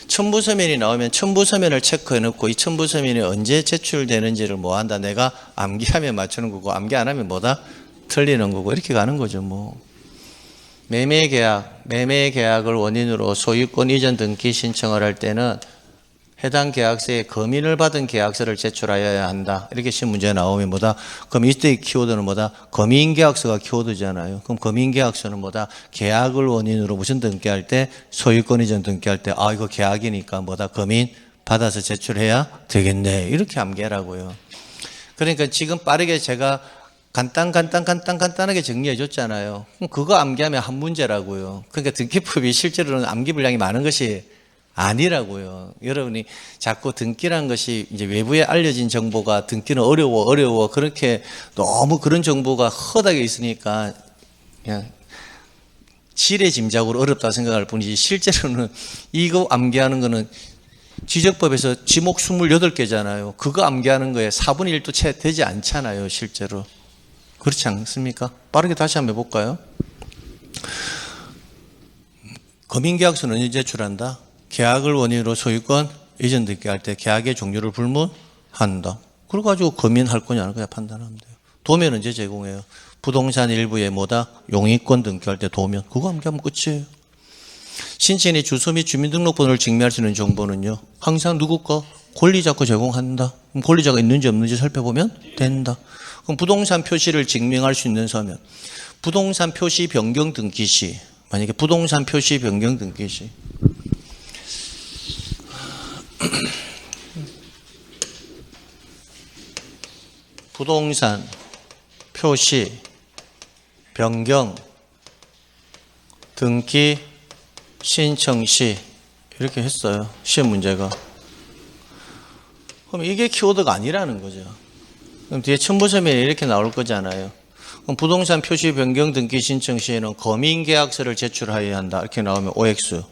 첨부서면이 나오면 첨부서면을 체크해 놓고 이 첨부서면이 언제 제출되는지를 뭐 한다. 내가 암기하면 맞추는 거고 암기 안 하면 뭐다? 틀리는 거고 이렇게 가는 거죠. 뭐. 매매계약을 원인으로 소유권 이전 등기 신청을 할 때는 해당 계약서에 검인을 받은 계약서를 제출하여야 한다. 이렇게 시험 문제 나오면 뭐다? 그럼 이때의 키워드는 뭐다? 검인계약서가 키워드잖아요. 그럼 검인계약서는 뭐다? 계약을 원인으로 무슨 등기할 때? 소유권 이전 등기할 때, 아, 이거 계약이니까 뭐다? 검인 받아서 제출해야 되겠네. 이렇게 암기하라고요. 그러니까 지금 빠르게 제가 간단하게 정리해 줬잖아요. 그럼 그거 암기하면 한 문제라고요. 그러니까 등기법이 실제로는 암기 분량이 많은 것이 아니라고요. 여러분이 자꾸 등기란 것이 이제 외부에 알려진 정보가 등기는 어려워. 그렇게 너무 그런 정보가 허다하게 있으니까 그냥 지레 짐작으로 어렵다 생각할 뿐이지 실제로는 이거 암기하는 거는 지적법에서 지목 28개잖아요. 그거 암기하는 거에 4분의 1도 채 되지 않잖아요. 실제로. 그렇지 않습니까? 빠르게 다시 한번 해볼까요? 검인계약서는 언제 제출한다? 계약을 원인으로 소유권 이전 등기할 때 계약의 종류를 불문 한다. 그래가지고 검인할 거냐 안 거냐 판단하면 돼요. 도면 언제 제공해요? 부동산 일부에 뭐다? 용의권 등기할 때 도면. 그거 암기하면 끝이에요. 신체인의 주소 및 주민등록번호를 증명할 수 있는 정보는요. 항상 누구 거? 권리자 거 제공한다. 그럼 권리자가 있는지 없는지 살펴보면 된다. 그럼 부동산 표시를 증명할 수 있는 서면. 부동산 표시 변경 등기 시. 만약에 부동산 표시 변경 등기 시. 부동산 표시 변경 등기 신청 시 이렇게 했어요. 시험 문제가. 그럼 이게 키워드가 아니라는 거죠. 그럼 뒤에 첨부서면에 이렇게 나올 거잖아요. 그럼 부동산 표시 변경 등기 신청 시에는 검인계약서를 제출하여야 한다. 이렇게 나오면 OX.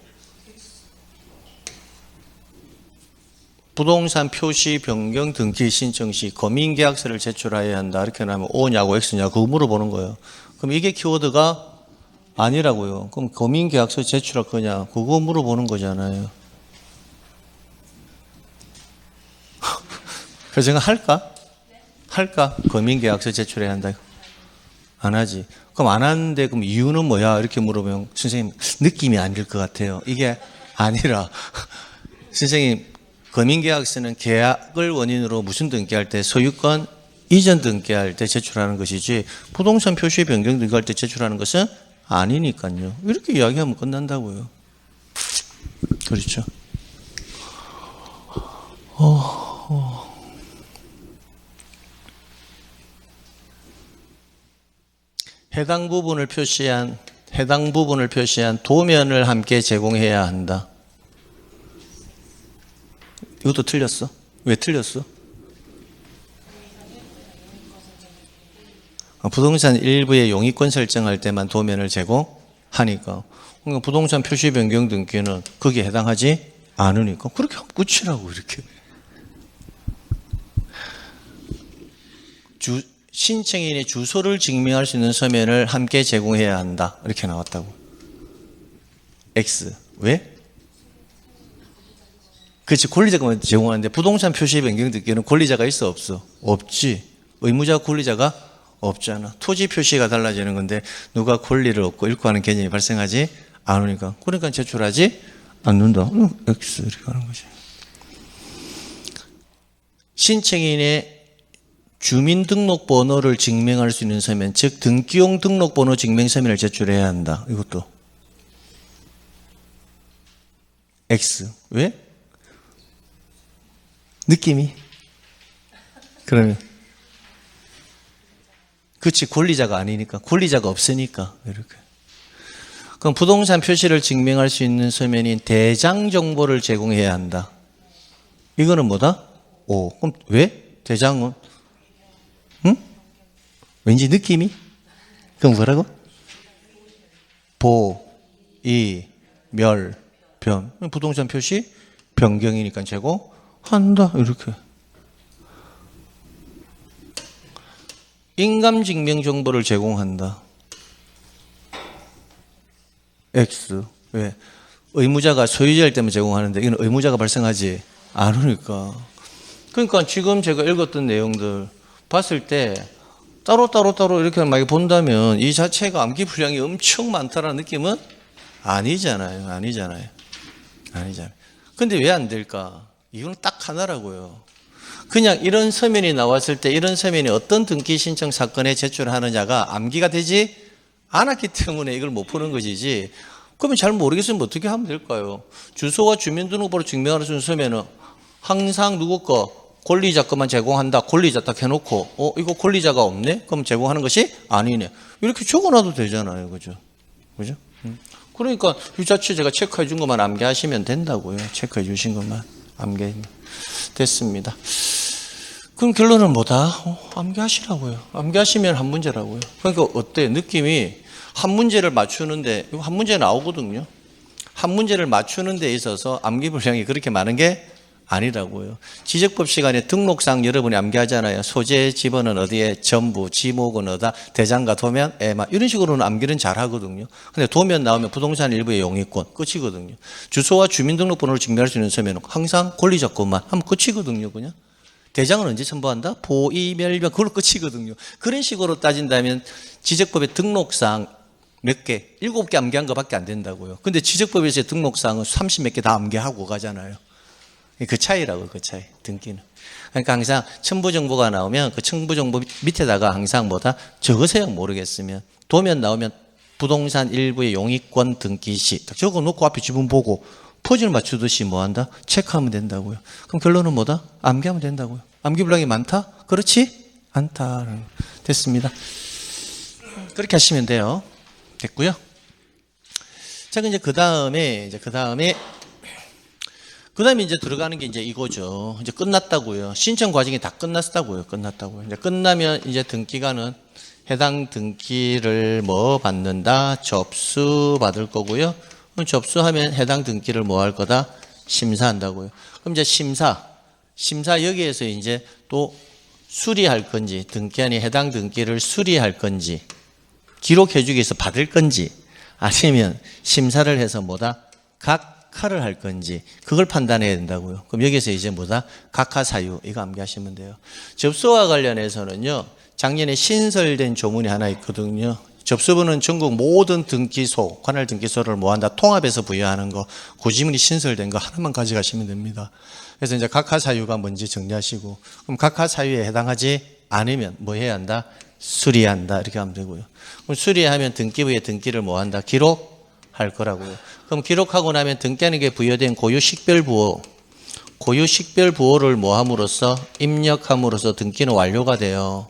부동산 표시 변경 등기 신청 시 검인계약서를 제출해야 한다. 이렇게 나오면 O냐고 X냐 그거 물어보는 거예요. 그럼 이게 키워드가 아니라고요. 그럼 검인계약서 제출할 거냐 그거 물어보는 거잖아요. 그 생각 할까? 할까? 검인계약서 제출해야 한다. 안 하지. 그럼 안 하는데 그럼 이유는 뭐야? 이렇게 물어보면 선생님 느낌이 아닐 것 같아요. 이게 아니라 선생님 검인계약서는 계약을 원인으로 무슨 등기할 때 소유권 이전 등기할 때 제출하는 것이지 부동산 표시 변경 등기할 때 제출하는 것은 아니니까요. 이렇게 이야기하면 끝난다고요. 그렇죠. 해당 부분을 표시한 도면을 함께 제공해야 한다. 이것도 틀렸어. 왜 틀렸어? 부동산 일부의 용의권 설정할 때만 도면을 제공하니까. 그러니까 부동산 표시 변경 등기는 거기에 해당하지 않으니까. 그렇게 하면 끝이라고, 이렇게. 신청인의 주소를 증명할 수 있는 서면을 함께 제공해야 한다. 이렇게 나왔다고. X. 왜? 그렇지. 권리자만 제공하는데 부동산 표시 변경 등기는 권리자가 있어 없어? 없지. 의무자 권리자가 없잖아. 토지 표시가 달라지는 건데 누가 권리를 얻고 잃고 하는 개념이 발생하지 않으니까. 그러니까 제출하지 않는다. X 이렇게 하는 거지. 신청인의 주민등록번호를 증명할 수 있는 서면, 즉 등기용 등록번호 증명서면을 제출해야 한다. 이것도 X. 왜? 느낌이? 그러면 그렇지. 권리자가 아니니까. 권리자가 없으니까. 이렇게. 그럼 부동산 표시를 증명할 수 있는 서면인 대장 정보를 제공해야 한다. 이거는 뭐다? O. 그럼 왜? 대장은? 응? 왠지 느낌이? 그럼 뭐라고? 보, 이, 멸, 변. 부동산 표시 변경이니까 제공한다. 이렇게. 인감증명 정보를 제공한다. X. 왜? 의무자가 소유자일 때만 제공하는데 이건 의무자가 발생하지 않으니까. 그러니까 지금 제가 읽었던 내용들 봤을 때 따로 이렇게 만약에 본다면 이 자체가 암기 분량이 엄청 많다라는 느낌은 아니잖아요. 아니잖아요. 근데 왜 안 될까? 이건 딱 하나라고요. 그냥 이런 서면이 나왔을 때 이런 서면이 어떤 등기 신청 사건에 제출하느냐가 암기가 되지 않았기 때문에 이걸 못 푸는 것이지. 그러면 잘 모르겠으면 어떻게 하면 될까요? 주소와 주민등록번호 증명할 수 있는 서면은 항상 누구 거? 권리자 것만 제공한다. 권리자 딱 해놓고 이거 권리자가 없네? 그럼 제공하는 것이 아니네. 이렇게 적어놔도 되잖아요. 그죠? 그러니까 이 자체 제가 체크해 준 것만 암기하시면 된다고요. 체크해 주신 것만 암기하면 됐습니다. 그럼 결론은 뭐다? 암기하시라고요. 암기하시면 한 문제라고요. 그러니까 어때? 느낌이 한 문제를 맞추는데 이거 한 문제 나오거든요. 한 문제를 맞추는 데 있어서 암기 분량이 그렇게 많은 게 아니라고요. 지적법 시간에 등록상 여러분이 암기하잖아요. 소재 집어는 어디에, 전부, 지목은 어디다, 대장과 도면, 이런 식으로는 암기는 잘 하거든요. 근데 도면 나오면 부동산 일부의 용의권 끝이거든요. 주소와 주민등록번호를 증명할 수 있는 서면은 항상 권리자 것만 하면 끝이거든요. 그냥 대장은 언제 첨부한다? 보이멸병. 그걸로 끝이거든요. 그런 식으로 따진다면 지적법의 등록사항 몇 개? 7개 암기한 거밖에 안 된다고요. 근데 지적법에서의 등록사항은 30 몇 개 다 암기하고 가잖아요. 그 차이라고요. 그 차이. 등기는. 그러니까 항상 첨부정보가 나오면 그 첨부정보 밑에다가 항상 뭐다? 적으세요. 모르겠으면. 도면 나오면 부동산 일부의 용익권 등기시 딱 적어놓고 앞에 지분 보고 퍼즐 맞추듯이 뭐한다? 체크하면 된다고요. 그럼 결론은 뭐다? 암기하면 된다고요. 암기 분량이 많다? 그렇지? 않다. 됐습니다. 그렇게 하시면 돼요. 됐고요. 자, 이제 그 다음에 이제 들어가는 게 이제 이거죠. 이제 끝났다고요. 신청 과정이 다 끝났다고요. 끝났다고요. 이제 끝나면 이제 등기관은 해당 등기를 뭐 받는다? 접수 받을 거고요. 그럼 접수하면 해당 등기를 뭐 할 거다? 심사한다고요. 그럼 이제 심사 여기에서 이제 또 수리할 건지, 등기한이 해당 등기를 수리할 건지, 기록해 주기 위해서 받을 건지, 아니면 심사를 해서 뭐다? 각하를 할 건지, 그걸 판단해야 된다고요. 그럼 여기서 이제 뭐다? 각하 사유, 이거 암기하시면 돼요. 접수와 관련해서는요, 작년에 신설된 조문이 하나 있거든요. 접수부는 전국 모든 등기소, 관할 등기소를 뭐한다? 통합해서 부여하는 거, 그 지문이 신설된 거 하나만 가져가시면 됩니다. 그래서 이제 각하 사유가 뭔지 정리하시고, 그럼 각하 사유에 해당하지 않으면 뭐 해야 한다? 수리한다. 이렇게 하면 되고요. 그럼 수리하면 등기부에 등기를 뭐 한다? 기록할 거라고요. 그럼 기록하고 나면 등기하는 게 부여된 고유식별부호, 고유식별부호를 뭐 함으로써? 입력함으로써 등기는 완료가 돼요.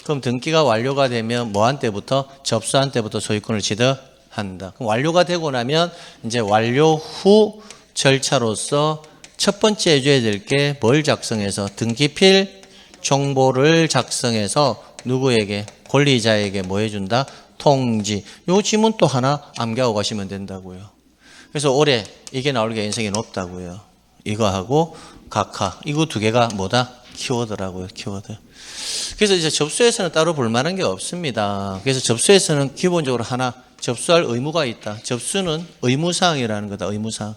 그럼 등기가 완료가 되면 뭐 한 때부터? 접수한 때부터 소유권을 지득한다. 그럼 완료가 되고 나면 이제 완료 후 절차로서 첫 번째 해줘야 될 게 뭘 작성해서? 등기필 정보를 작성해서 누구에게? 권리자에게 뭐 해준다? 통지. 요 지문 또 하나 암기하고 가시면 된다고요. 그래서 올해 이게 나올 가능성이 높다고요. 이거하고 각하. 이거 두 개가 뭐다? 키워드라고요. 키워드. 그래서 이제 접수에서는 따로 볼 만한 게 없습니다. 그래서 접수에서는 기본적으로 하나 접수할 의무가 있다. 접수는 의무사항이라는 거다. 의무사항.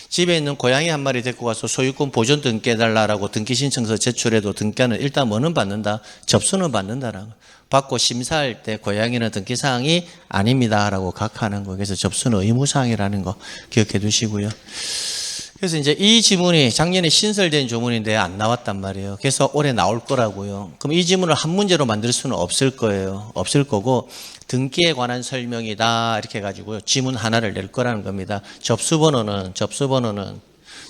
집에 있는 고양이 한 마리 데리고 가서 소유권 보존 등기해달라고 등기신청서 제출해도 등기는 일단 뭐는 받는다? 접수는 받는다라는 거. 받고 심사할 때 고양이는 등기사항이 아닙니다라고 각하는 거. 그래서 접수는 의무사항이라는 거 기억해 두시고요. 그래서 이제 이 지문이 작년에 신설된 조문인데 안 나왔단 말이에요. 그래서 올해 나올 거라고요. 그럼 이 지문을 한 문제로 만들 수는 없을 거예요. 없을 거고 등기에 관한 설명이다 이렇게 해가지고 지문 하나를 낼 거라는 겁니다. 접수번호는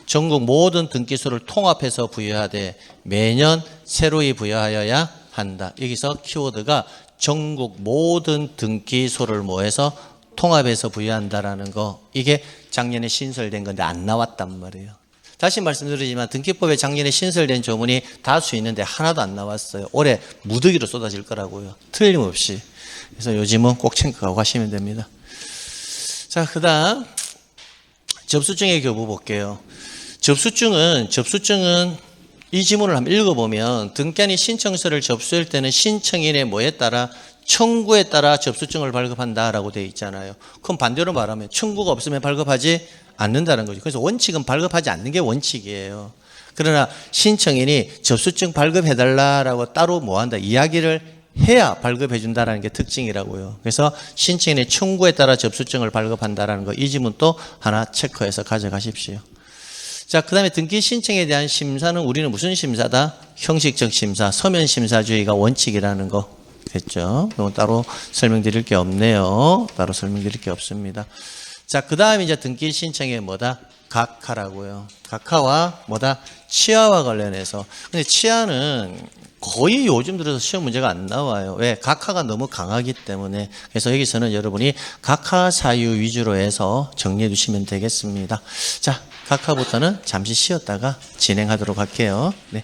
전국 모든 등기소를 통합해서 부여하되 매년 새로이 부여하여야 한다. 여기서 키워드가 전국 모든 등기소를 모아서 통합해서 부여한다라는 거. 이게 작년에 신설된 건데 안 나왔단 말이에요. 다시 말씀드리지만 등기법에 작년에 신설된 조문이 다수 있는데 하나도 안 나왔어요. 올해 무더기로 쏟아질 거라고요. 틀림없이. 그래서 요즘은 꼭 체크하고 가시면 됩니다. 자, 그 다음 접수증의 교부 볼게요. 접수증은 이 지문을 한번 읽어보면 등기한이 신청서를 접수할 때는 신청인의 뭐에 따라 청구에 따라 접수증을 발급한다라고 되어 있잖아요. 그럼 반대로 말하면 청구가 없으면 발급하지 않는다는 거죠. 그래서 원칙은 발급하지 않는 게 원칙이에요. 그러나 신청인이 접수증 발급해달라라고 따로 뭐한다? 이야기를 해야 발급해준다라는 게 특징이라고요. 그래서 신청인의 청구에 따라 접수증을 발급한다라는 거, 이 지문 또 하나 체크해서 가져가십시오. 자, 그 다음에 등기 신청에 대한 심사는 우리는 무슨 심사다? 형식적 심사, 서면 심사주의가 원칙이라는 거. 됐죠? 이건 따로 설명드릴 게 없네요. 따로 설명드릴 게 없습니다. 자, 그 다음에 이제 등기 신청에 뭐다? 각하라고요. 각하와 뭐다? 치아와 관련해서. 근데 치아는 거의 요즘 들어서 시험 문제가 안 나와요. 왜? 각하가 너무 강하기 때문에. 그래서 여기서는 여러분이 각하 사유 위주로 해서 정리해 주시면 되겠습니다. 자, 각하부터는 잠시 쉬었다가 진행하도록 할게요. 네.